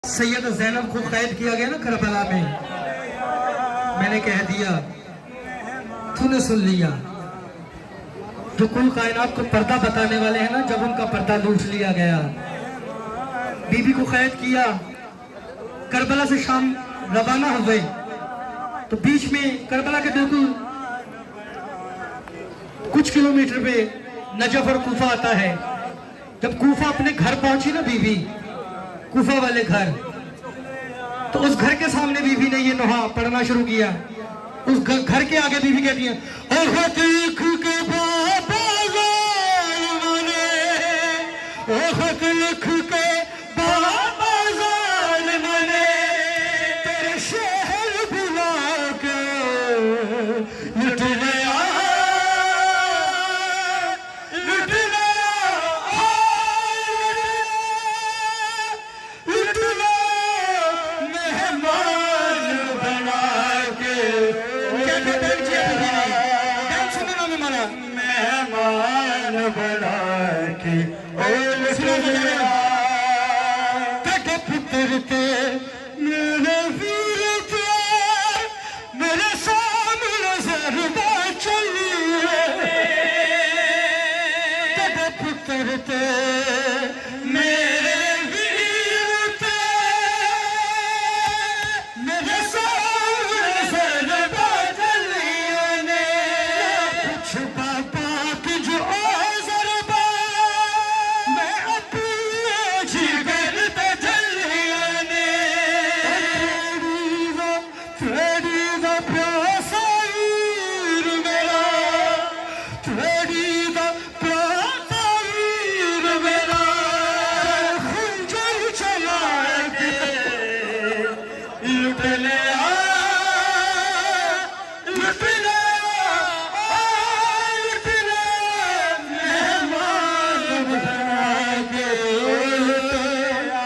सैयद ज़ैनब को कैद किया गया ना करबला में, मैंने कह दिया तूने सुन लिया। जो कुल कायनात को पर्दा बताने वाले हैं ना, जब उनका पर्दा लूट लिया गया, बीबी को कैद किया, करबला से शाम रवाना हो गए, तो बीच में करबला के बिल्कुल कुछ किलोमीटर पे नजफ और कूफा आता है। जब कूफा अपने घर पहुंची ना बीबी, कूफा वाले घर, तो उस घर के सामने बीबी ने ये नोहा पढ़ना शुरू किया। उस घर के आगे बीबी कहती है, देख के बाबा ज़ालिमाने, लिख के बाबा ज़ालिमाने, तेरे शहर बुला के लुट गया, लुट मेरे वीर थे, मेरे सामने ज़रबा चलिए, तेरे पुत्र थे, मेरे वीर थे, मेरे सामने ज़रबा चलिए ने, कुछ बाबा की जो ज़रबा मैं अपने जिगर पे चलिए ने, तेरी दा प्यासा वीर मेरा, तेरी दा प्यासा वीर मेरा, खंजर चला के लुट लिया, लुट लिया, लुट लिया, मेहमान बना के लुट लिया,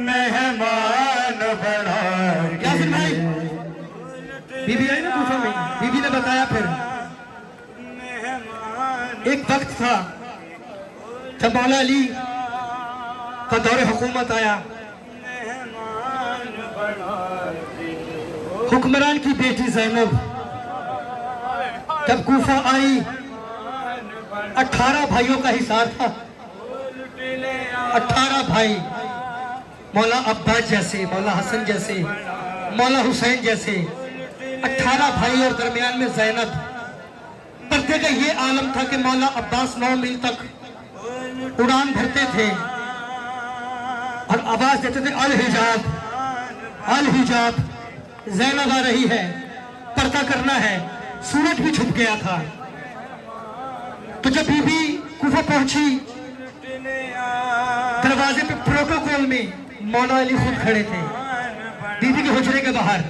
मेहमान बना के। बीबी आई ना कूफा में, बीबी ने बताया फिर एक वक्त था जब मौला अली का दौरे हुकूमत आया, हुक्मरान की बेटी ज़ैनब जब कूफा आई, 18 भाइयों का हिसाब था, 18 भाई, मौला अब्बास जैसे, मौला हसन जैसे, मौला हुसैन जैसे 18 भाई, और दरमियान में ज़ैनब। पर्दे का ये आलम था कि मौला अब्बास 9 मील तक उड़ान भरते थे और आवाज देते थे, अल हिजाब, अल हिजाब, ज़ैनब आ रही है, पर्दा करना है। सूरज भी छुप गया था। तो जब बीबी कूफा पहुंची, दरवाजे पे प्रोटोकॉल में मौला अली खुद खड़े थे बीबी के हुजरे के बाहर,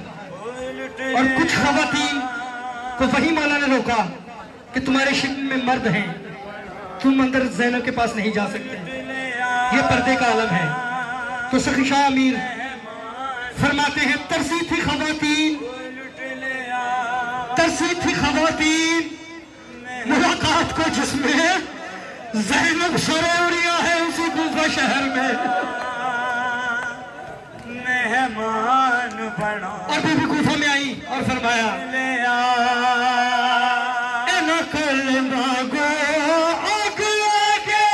और कुछ खवातीन को वही मौला ने रोका कि तुम्हारे शिकन में मर्द हैं, तुम अंदर ज़ैनब के पास नहीं जा सकते, ये पर्दे का आलम है। तो सखी शाह अमीर फरमाते हैं, तरसी थी खवातीन, तरसी थी खवातीन मुलाकात को जिसमें ज़ैनब सरोरिया है उसी कूफा शहर में, मेहमान बना। और बीबी कूफा में आई और फरमाया, नकल मांगो आग लगे,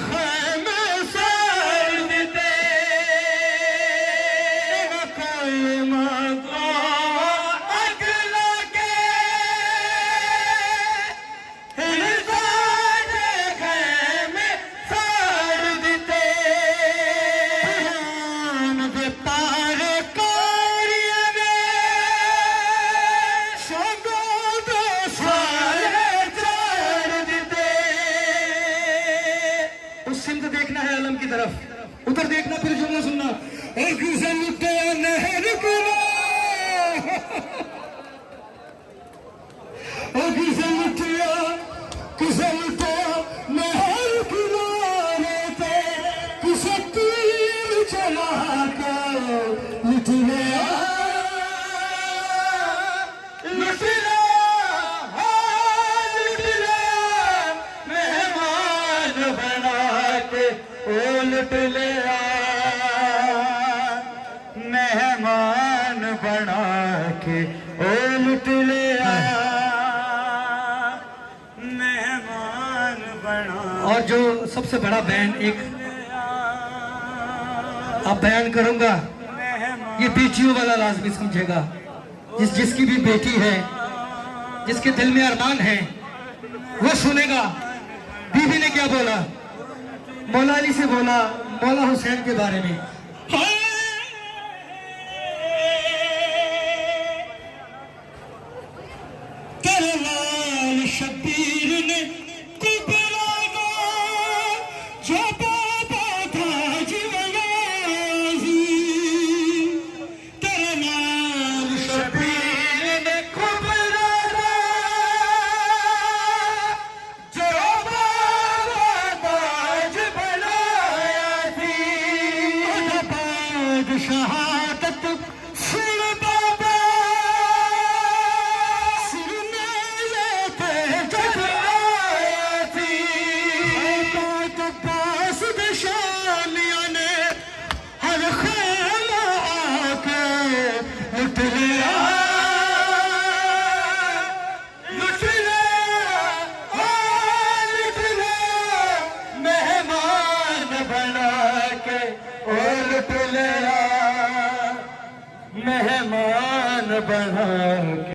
खैमे सर्द दे, नकल मांगो आग लगे, खैमे सर्द दे, पार कारिया ने उस सिमत देखना है आलम की तरफ, उधर देखना, फिर जुमला सुनना, नहर नहर किनारे पे किसे तीर चला कर लुट लिया, लुट लिया, लुट लिया, मेहमान के ओ लुट लिया, मेहमान बना के ओ लुट लिया, मेहमान बना। और जो सबसे बड़ा बयान एक आप बयान करूंगा, ये बेटियों वाला लाजमी समझेगा। जिसकी भी बेटी है, जिसके दिल में अरमान है, वो सुनेगा। बीबी ने क्या बोला, मौला अली से बोला मौला हुसैन के बारे में। तेरे लाल शबीर ने कुबरा को जो बाबा था जीवनाजी, तेरे लाल शबीर ने कुबरा को जो बाबा ताज बनाया थी, शहादत सुन बाबा, लुट लिया, लुट लिया, लुट लिया, मेहमान बना के ओ लुट लिया, मेहमान बना के।